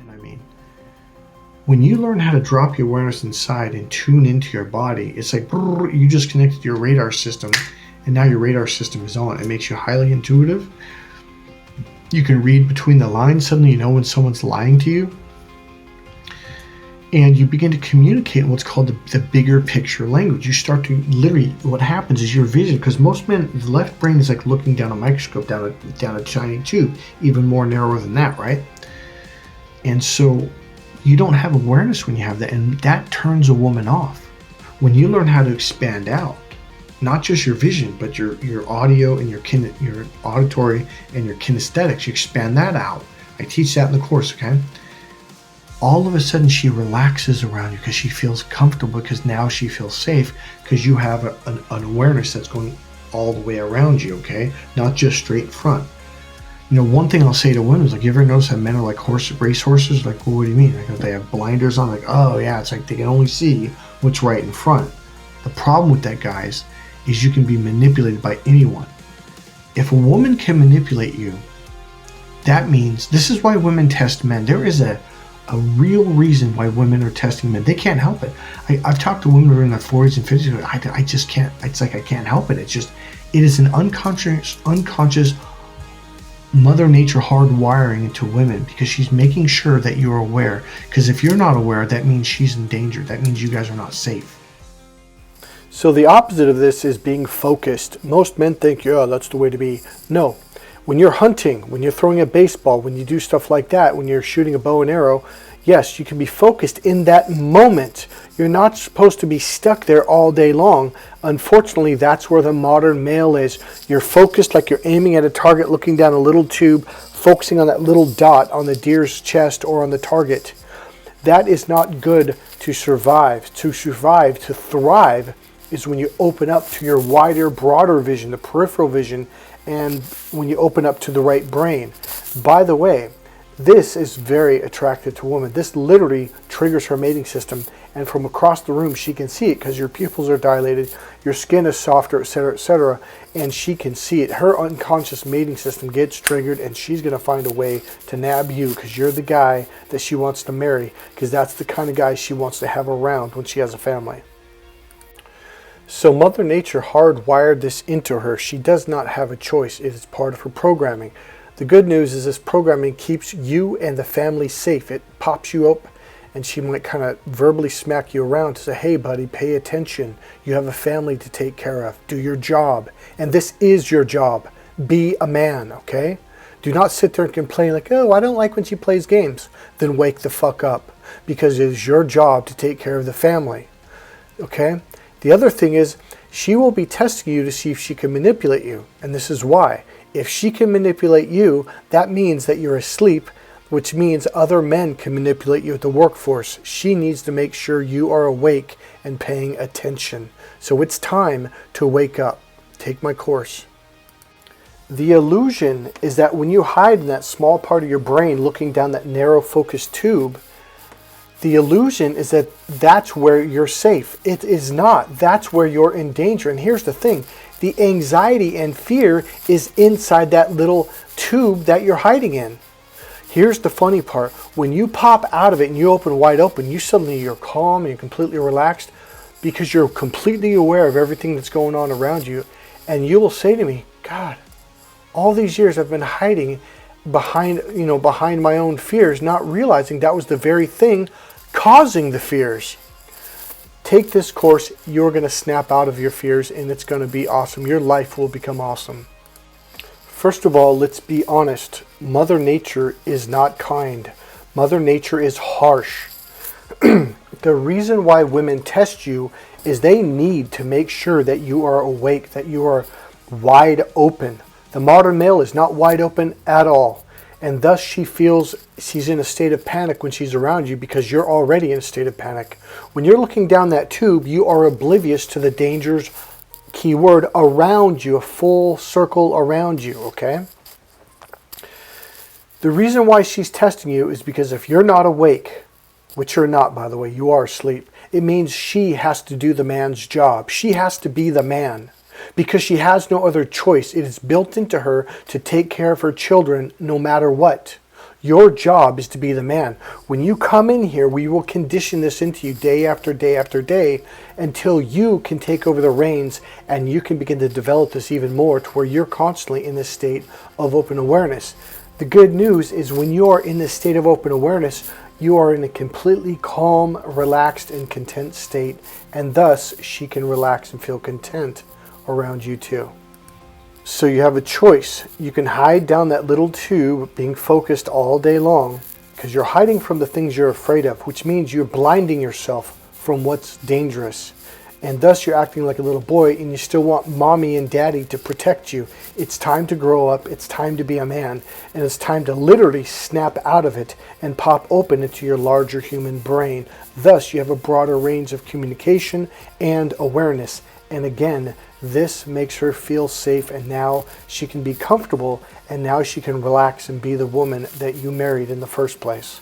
I mean, when you learn how to drop your awareness inside and tune into your body, it's like you just connected to your radar system, and now your radar system is on. It makes you highly intuitive. You can read between the lines. Suddenly you know when someone's lying to you. And you begin to communicate in what's called the bigger picture language. You start to literally, what happens is your vision, because most men, the left brain is like looking down a microscope, down a shiny tube, even more narrower than that, right? And so you don't have awareness when you have that, and that turns a woman off. When you learn how to expand out, not just your vision, but your audio and your auditory and your kinesthetics, you expand that out. I teach that in the course, okay? All of a sudden she relaxes around you because she feels comfortable, because now she feels safe, because you have an awareness that's going all the way around you, okay? Not just straight in front. You know, one thing I'll say to women is, like, you ever notice that men are like race horses? Like, well, what do you mean? Like, if they have blinders on, like, oh yeah, it's like they can only see what's right in front. The problem with that, guys, is you can be manipulated by anyone. If a woman can manipulate you, that means, this is why women test men. There is a real reason why women are testing men. They can't help it. I've talked to women who are in their 40s and 50s. I just can't. It's like I can't help it. It is an unconscious Mother Nature hardwiring into women, because she's making sure that you're aware. Because if you're not aware, that means she's in danger. That means you guys are not safe. So the opposite of this is being focused. Most men think, yeah, that's the way to be. No. When you're hunting, when you're throwing a baseball, when you do stuff like that, when you're shooting a bow and arrow, yes, you can be focused in that moment. You're not supposed to be stuck there all day long. Unfortunately, that's where the modern male is. You're focused like you're aiming at a target, looking down a little tube, focusing on that little dot on the deer's chest or on the target. That is not good to survive. To survive, to thrive, is when you open up to your wider, broader vision, the peripheral vision, and when you open up to the right brain. By the way, this is very attractive to women. This literally triggers her mating system, and from across the room she can see it because your pupils are dilated, your skin is softer, etc., and she can see it. Her unconscious mating system gets triggered, and she's going to find a way to nab you because you're the guy that she wants to marry, because that's the kind of guy she wants to have around when she has a family. So Mother Nature hardwired this into her. She does not have a choice. It is part of her programming. The good news is this programming keeps you and the family safe. It pops you up, and she might kind of verbally smack you around to say, hey buddy, pay attention. You have a family to take care of. Do your job. And this is your job. Be a man, okay? Do not sit there and complain like, oh, I don't like when she plays games. Then wake the fuck up, because it is your job to take care of the family, okay? The other thing is, she will be testing you to see if she can manipulate you. And this is why. If she can manipulate you, that means that you're asleep, which means other men can manipulate you at the workforce. She needs to make sure you are awake and paying attention. So it's time to wake up. Take my course. The illusion is that when you hide in that small part of your brain looking down that narrow focused tube, the illusion is that that's where you're safe. It is not. That's where you're in danger. And here's the thing. The anxiety and fear is inside that little tube that you're hiding in. Here's the funny part. When you pop out of it and you open wide open, you're calm and you're completely relaxed because you're completely aware of everything that's going on around you. And you will say to me, God, all these years I've been hiding behind my own fears, not realizing that was the very thing causing the fears. Take this course, you're going to snap out of your fears, and it's going to be awesome. Your life will become awesome. First of all, let's be honest. Mother Nature is not kind. Mother Nature is harsh. The reason why women test you is they need to make sure that you are awake, that you are wide open. The modern male is not wide open at all. And thus she feels she's in a state of panic when she's around you, because you're already in a state of panic. When you're looking down that tube, you are oblivious to the dangers, keyword, around you, a full circle around you, okay? The reason why she's testing you is because if you're not awake, which you're not, by the way, you are asleep, it means she has to do the man's job. She has to be the man because she has no other choice. It is built into her to take care of her children no matter what. Your job is to be the man. When you come in here, we will condition this into you day after day after day until you can take over the reins and you can begin to develop this even more to where you're constantly in this state of open awareness. The good news is when you are in this state of open awareness, you are in a completely calm, relaxed, and content state, and thus she can relax and feel content around you too. So you have a choice. You can hide down that little tube being focused all day long because you're hiding from the things you're afraid of, which means you're blinding yourself from what's dangerous. And thus you're acting like a little boy and you still want mommy and daddy to protect you. It's time to grow up. It's time to be a man. And it's time to literally snap out of it and pop open into your larger human brain. Thus you have a broader range of communication and awareness. And again, this makes her feel safe, and now she can be comfortable, and now she can relax and be the woman that you married in the first place.